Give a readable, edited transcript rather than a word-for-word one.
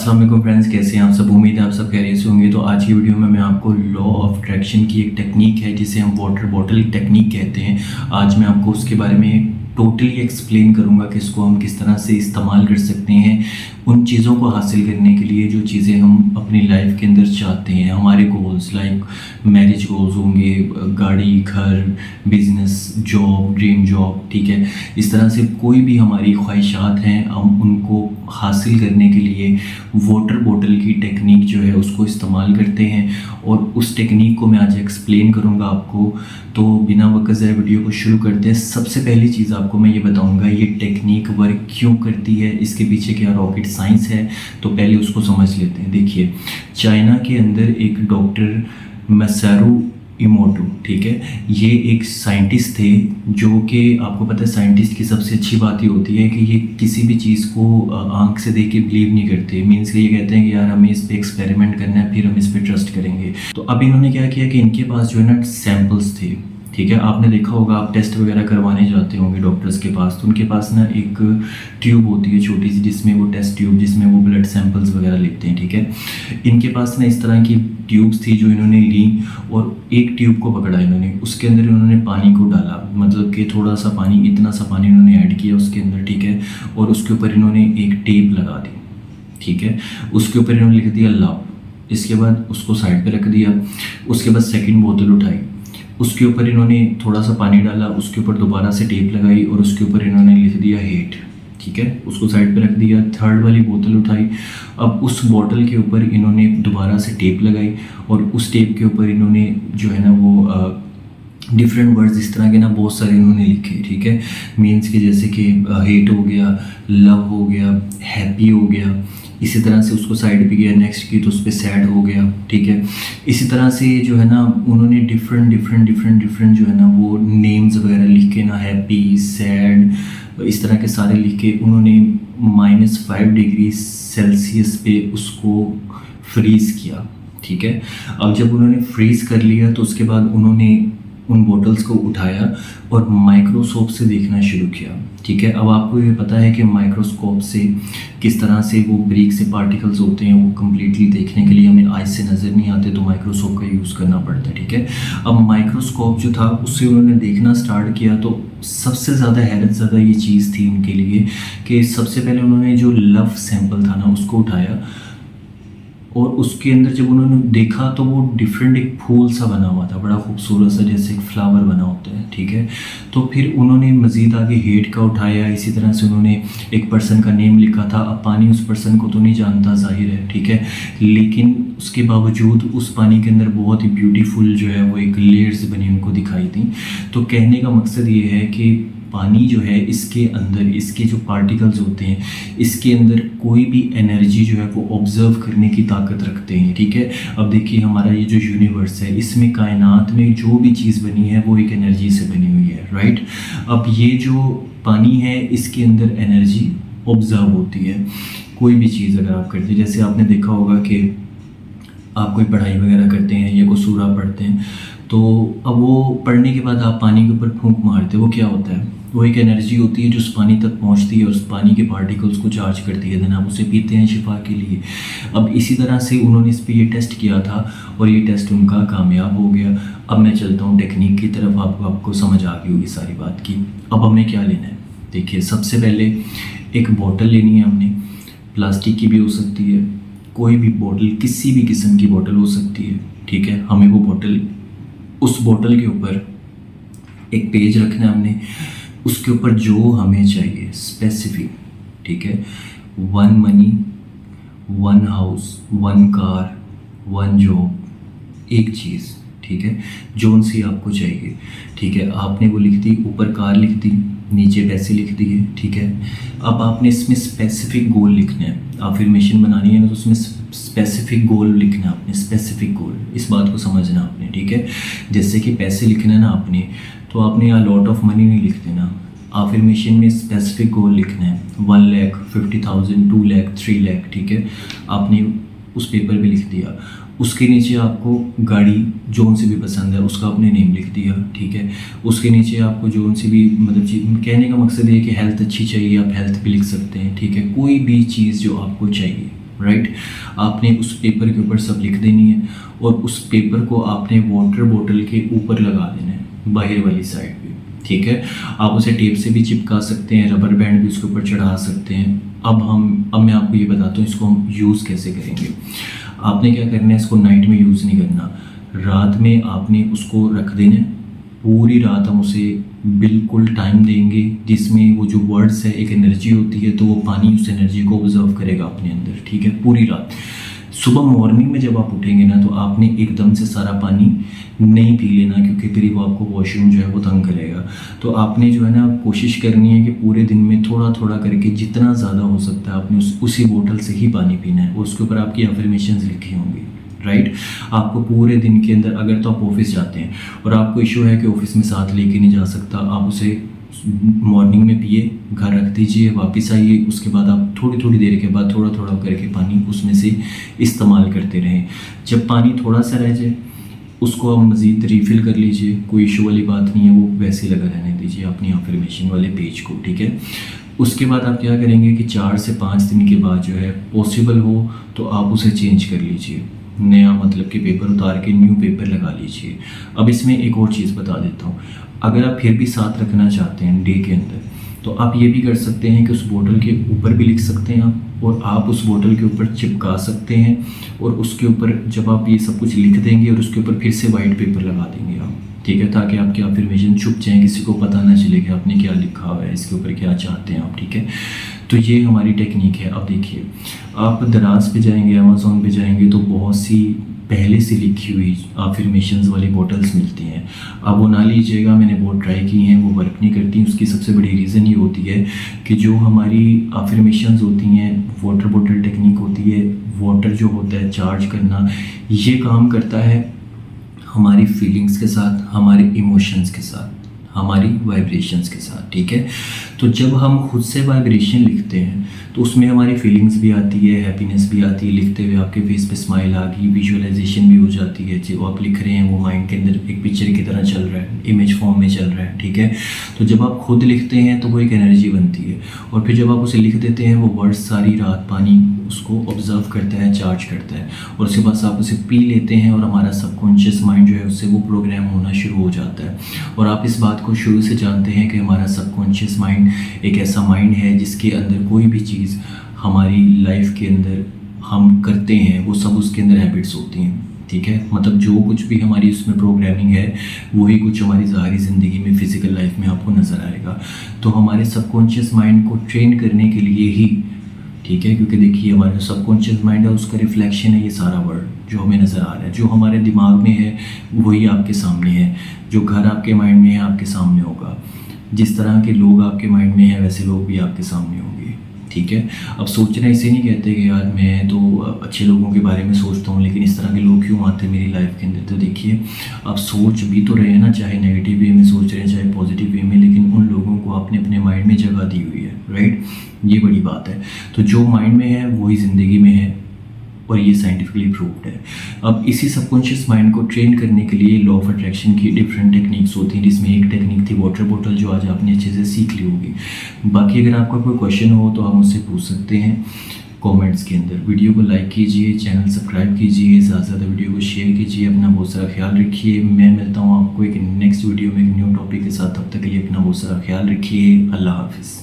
अस्सलाम वालेकुम फ्रेंड्स, कैसे हैं आप सब। उम्मीद है आप सब खैरियत से होंगे। तो आज की वीडियो में मैं आपको लॉ ऑफ अट्रैक्शन की एक टेक्निक है जिसे हम वाटर बॉटल टेक्निक कहते हैं। आज मैं आपको उसके बारे में टोटली एक्सप्लेन करूंगा कि इसको हम किस तरह से इस्तेमाल कर सकते हैं उन चीज़ों को हासिल करने के लिए जो चीज़ें हम अपनी लाइफ के अंदर चाहते हैं। हमारे गोल्स लाइक मैरिज गोल्स होंगे, गाड़ी, घर, बिजनेस, जॉब, ड्रीम जॉब, ठीक है। इस तरह से कोई भी हमारी ख्वाहिशात हैं, हम उनको हासिल करने के लिए वाटर बॉटल की टेक्निक जो है उसको इस्तेमाल करते हैं और उस टेक्निक को मैं आज एक्सप्लेन करूंगा आपको। तो बिना वक्त ज़ाया वीडियो को शुरू करते हैं। सबसे पहली चीज़ आपको मैं ये बताऊंगा ये टेक्निक वर्क क्यों करती है, इसके पीछे क्या रॉकेट साइंस है, तो पहले उसको समझ लेते हैं। देखिए, चाइना के अंदर एक डॉक्टर मसारू इमोटो, ठीक है, ये एक साइंटिस्ट थे जो कि आपको पता है साइंटिस्ट की सबसे अच्छी बात ये होती है कि ये किसी भी चीज़ को आंख से देख के बिलीव नहीं करते। मीन्स कि ये कहते हैं कि यार हमें इस पे एक्सपेरिमेंट करना है, फिर हम इस पे ट्रस्ट करेंगे। तो अब इन्होंने क्या किया कि इनके पास जो है ना सैम्पल्स थे, ठीक है। आपने देखा होगा, आप टेस्ट वगैरह करवाने जाते होंगे डॉक्टर्स के पास, तो उनके पास ना एक ट्यूब होती है छोटी सी जिसमें वो टेस्ट ट्यूब जिसमें वो ब्लड सैंपल्स वगैरह लेते हैं, ठीक है। इनके पास ना इस तरह की ट्यूब्स थी जो इन्होंने ली और एक ट्यूब को पकड़ा इन्होंने, उसके अंदर इन्होंने पानी को डाला, मतलब कि थोड़ा सा पानी, इतना सा पानी इन्होंने ऐड किया उसके अंदर, ठीक है। और उसके ऊपर इन्होंने एक टेप लगा दी, ठीक है। उसके ऊपर इन्होंने लिख दिया लव। इसके बाद उसको साइड पे रख दिया। उसके बाद सेकंड बोतल उठाई, उसके ऊपर इन्होंने थोड़ा सा पानी डाला, उसके ऊपर दोबारा से टेप लगाई और उसके ऊपर इन्होंने लिख दिया हेट, ठीक है। उसको साइड पे रख दिया। थर्ड वाली बोतल उठाई, अब उस बोतल के ऊपर इन्होंने दोबारा से टेप लगाई और उस टेप के ऊपर इन्होंने जो है ना वो डिफरेंट वर्ड्स इस तरह के ना बहुत सारे इन्होंने लिखे, ठीक है। मीन्स कि जैसे कि हेट हो गया, लव हो गया, हैप्पी हो गया। इसी तरह से उसको साइड पे किया, नेक्स्ट की तो उस पर सैड हो गया, ठीक है। इसी तरह से जो है ना उन्होंने डिफरेंट जो है ना वो नेम्स वगैरह लिख के ना, हैप्पी, सैड, इस तरह के सारे लिख के उन्होंने -5 डिग्री सेल्सियस पे उसको फ्रीज़ किया, ठीक है। अब जब उन्होंने फ्रीज़ कर लिया तो उसके बाद उन्होंने उन बॉटल्स को उठाया और माइक्रोस्कोप से देखना शुरू किया, ठीक है। अब आपको ये पता है कि माइक्रोस्कोप से किस तरह से वो ब्रीक से पार्टिकल्स होते हैं, वो कम्प्लीटली देखने के लिए हमें आइज से नज़र नहीं आते, तो माइक्रोस्कोप का यूज़ करना पड़ता है, ठीक है। अब माइक्रोस्कोप जो था उससे उन्होंने देखना स्टार्ट किया तो सबसे ज़्यादा हैरत ज़्यादा ये चीज़ थी उनके लिए कि सबसे पहले उन्होंने जो लव सैंपल था ना उसको उठाया और उसके अंदर जब उन्होंने देखा तो वो डिफरेंट एक फूल सा बना हुआ था, बड़ा खूबसूरत सा, जैसे एक फ्लावर बना होता है, ठीक है। तो फिर उन्होंने मज़ीद आगे हेट का उठाया। इसी तरह से उन्होंने एक पर्सन का नेम लिखा था। अब पानी उस पर्सन को तो नहीं जानता, जाहिर है, ठीक है, लेकिन उसके बावजूद उस पानी के अंदर बहुत ही ब्यूटीफुल जो है वो एक लेयर्स बनी उनको दिखाई थी। तो कहने का मकसद ये है कि पानी जो है इसके अंदर, इसके जो पार्टिकल्स होते हैं, इसके अंदर कोई भी एनर्जी जो है वो ऑब्जर्व करने की ताकत रखते हैं, ठीक है। अब देखिए, हमारा ये जो यूनिवर्स है इसमें कायनात में जो भी चीज़ बनी है वो एक एनर्जी से बनी हुई है, राइट। अब ये जो पानी है इसके अंदर एनर्जी ऑब्जर्व होती है। कोई भी चीज़ अगर आप करते हैं, जैसे आपने देखा होगा कि आप कोई पढ़ाई वगैरह करते हैं या कोई सूरा पढ़ते हैं, तो अब वो पढ़ने के बाद आप पानी के ऊपर फूंक मारते हो, वो क्या होता है, वो एक एनर्जी होती है जो उस पानी तक पहुंचती है और उस पानी के पार्टिकल्स को चार्ज करती है, देन आप उसे पीते हैं शिफा के लिए। अब इसी तरह से उन्होंने इस पर ये टेस्ट किया था और ये टेस्ट उनका कामयाब हो गया। अब मैं चलता हूँ टेक्निक की तरफ, आपको समझ आ गई होगी सारी बात की। अब हमें क्या लेना है, देखिए, सबसे पहले एक बॉटल लेनी है हमने, प्लास्टिक की भी हो सकती है, कोई भी बॉटल, किसी भी किस्म की बॉटल हो सकती है, ठीक है। हमें वो बॉटल, उस बॉटल के ऊपर एक पेज रखना है हमने, उसके ऊपर जो हमें चाहिए स्पेसिफिक, ठीक है, 1 मनी, 1 हाउस, 1 कार, 1 जॉब, एक चीज़, ठीक है, जोन सी आपको चाहिए, ठीक है। आपने वो लिख दी, ऊपर कार लिख दी, नीचे पैसे लिख दिए, ठीक है। अब आपने इसमें स्पेसिफिक गोल लिखना है, अफर्मेशन बनानी है ना, तो उसमें स्पेसिफिक गोल लिखना है आपने, स्पेसिफिक गोल, इस बात को समझना आपने, ठीक है। जैसे कि पैसे लिखना है ना आपने, तो आपने यहाँ लॉट ऑफ मनी नहीं लिख देना, अफर्मेशन में स्पेसिफिक गोल लिखना है, 1 लाख, 50,000, 2 लाख, 3 लाख, ठीक है। आपने उस पेपर पे लिख दिया। उसके नीचे आपको गाड़ी जोन से भी पसंद है उसका आपने नेम लिख दिया, ठीक है। उसके नीचे आपको जोन से भी, मतलब कहने का मकसद ये है कि हेल्थ अच्छी चाहिए, आप हेल्थ भी लिख सकते हैं, ठीक है। कोई भी चीज़ जो आपको चाहिए, राइट। आपने उस पेपर के ऊपर सब लिख देनी है और उस पेपर को आपने वाटर बॉटल के ऊपर लगा देना है, बाहर वाली साइड पे, ठीक है। आप उसे टेप से भी चिपका सकते हैं, रबर बैंड भी उसके ऊपर चढ़ा सकते हैं। अब मैं आपको ये बताता हूँ इसको हम यूज़ कैसे करेंगे। आपने क्या करना है, इसको नाइट में यूज़ नहीं करना, रात में आपने उसको रख देना है। पूरी रात हम उसे बिल्कुल टाइम देंगे जिसमें वो जो वर्ड्स है एक एनर्जी होती है, तो वो पानी उस एनर्जी को ऑब्जर्व करेगा अपने अंदर, ठीक है, पूरी रात। सुबह मॉर्निंग में जब आप उठेंगे ना, तो आपने एकदम से सारा पानी नहीं पी लेना, क्योंकि फिर वो आपको वॉशरूम जो है वो तंग करेगा। तो आपने जो है ना कोशिश करनी है कि पूरे दिन में थोड़ा थोड़ा करके जितना ज़्यादा हो सकता है आपने उसी बोतल से ही पानी पीना है। उसके ऊपर आपकी अफर्मेशंस लिखी होंगी, राइट। आपको पूरे दिन के अंदर, अगर तो आप ऑफिस जाते हैं और आपको इशू है कि ऑफिस में साथ लेके नहीं जा सकता, आप उसे मॉर्निंग में पिए, घर रख दीजिए, वापस आइए, उसके बाद आप थोड़ी थोड़ी देर के बाद थोड़ा थोड़ा करके पानी उसमें से इस्तेमाल करते रहें। जब पानी थोड़ा सा रह जाए उसको आप मज़ीद रिफ़िल कर लीजिए, कोई इशू वाली बात नहीं है, वो वैसे लगा रहने दीजिए अपनी अफर्मेशन वाले पेज को, ठीक है। उसके बाद आप क्या करेंगे कि 4 से 5 दिन के बाद जो है पॉसिबल हो तो आप उसे चेंज कर लीजिए, नया मतलब कि पेपर उतार के न्यू पेपर लगा लीजिए। अब इसमें एक और चीज़ बता देता हूँ, अगर आप फिर भी साथ रखना चाहते हैं डे के अंदर, तो आप ये भी कर सकते हैं कि उस बोतल के ऊपर भी लिख सकते हैं आप, और आप उस बोतल के ऊपर चिपका सकते हैं, और उसके ऊपर जब आप ये सब कुछ लिख देंगे और उसके ऊपर फिर से वाइट पेपर लगा देंगे आप, ठीक है, ताकि आपकी अफर्मेशन छुप जाए, किसी को पता ना चले कि आपने क्या लिखा हुआ है, इसके ऊपर क्या चाहते हैं आप, ठीक है। तो ये हमारी टेक्निक है। अब देखिए, आप दराज पे जाएंगे, अमेज़ॉन पे जाएंगे, तो बहुत सी पहले से लिखी हुई अफर्मेशंस वाली बॉटल्स मिलती हैं। अब वो ना लीजिएगा, मैंने बहुत ट्राई की हैं, वो वर्क नहीं करती। उसकी सबसे बड़ी रीज़न ये होती है कि जो हमारी अफर्मेशंस होती हैं, वाटर बॉटल टेक्निक होती है, वाटर जो होता है चार्ज करना, ये काम करता है हमारी फीलिंग्स के साथ, हमारे इमोशंस के साथ, हमारी वाइब्रेशंस के साथ, ठीक है। तो जब हम खुद से वाइब्रेशन लिखते हैं तो उसमें हमारी फीलिंग्स भी आती है, हैप्पीनेस भी आती है, लिखते हुए आपके फेस पे स्माइल आ गई, विजुअलाइजेशन भी हो जाती है, जो आप लिख रहे हैं वो माइंड के अंदर एक पिक्चर की तरह चल रहा है, इमेज फॉर्म में चल रहा है, ठीक है। तो जब आप खुद लिखते हैं तो वो एक एनर्जी बनती है, और फिर जब आप उसे लिख देते हैं वो वर्ड्स सारी रात पानी उसको ऑब्जर्व करता है, चार्ज करता है, और उसके बाद आप उसे पी लेते हैं और हमारा सबकॉन्शियस माइंड जो है उससे वो प्रोग्राम होना शुरू हो जाता है। और आप इस बात को शुरू से जानते हैं कि हमारा सबकॉन्शियस माइंड एक ऐसा माइंड है जिसके अंदर कोई भी चीज़ हमारी लाइफ के अंदर हम करते हैं वो सब उसके अंदर हैबिट्स होती हैं, ठीक है। मतलब जो कुछ भी हमारी उसमें प्रोग्रामिंग है वही कुछ हमारी ज़ाहिरी ज़िंदगी में, फिज़िकल लाइफ में आपको नज़र आएगा। तो हमारे सबकॉन्शियस माइंड को ट्रेन करने के लिए ही, ठीक है, क्योंकि देखिए हमारा जो सबकॉन्शियस माइंड है उसका रिफ्लेक्शन है ये सारा वर्ल्ड जो हमें नज़र आ रहा है। जो हमारे दिमाग में है वही आपके सामने है, जो घर आपके माइंड में है आपके सामने होगा, जिस तरह के लोग आपके माइंड में हैं वैसे लोग भी आपके सामने होंगे, ठीक है। अब सोचना इसे नहीं कहते कि यार मैं तो अच्छे लोगों के बारे में सोचता हूँ लेकिन इस तरह के लोग क्यों आते हैं मेरी लाइफ के अंदर। तो देखिए आप सोच भी तो रहे हैं ना, चाहे नेगेटिव वे में सोच रहे हैं चाहे पॉजिटिव वे में, लेकिन उन लोगों को आपने अपने माइंड में जगह दी हुई है, राइट। ये बड़ी बात है। तो जो माइंड में है वही ज़िंदगी में है, और ये साइंटिफिकली प्रूव्ड है। अब इसी सबकॉन्शियस माइंड को ट्रेन करने के लिए लॉ ऑफ अट्रैक्शन की डिफरेंट टेक्निक्स होती हैं, जिसमें एक टेक्निक थी वाटर बॉटल जो आज आपने अच्छे से सीख ली होगी। बाकी अगर आपका कोई क्वेश्चन हो तो आप मुझसे पूछ सकते हैं कमेंट्स के अंदर। वीडियो को लाइक कीजिए, चैनल सब्सक्राइब कीजिए, ज़्यादा से ज़्यादा वीडियो को शेयर कीजिए, अपना बहुत सारा ख्याल रखिए। मैं मिलता हूँ आपको एक नेक्स्ट वीडियो में एक न्यू टॉपिक के साथ, तब तक के लिए अपना बहुत सारा ख्याल रखिए। अल्लाह हाफिज़।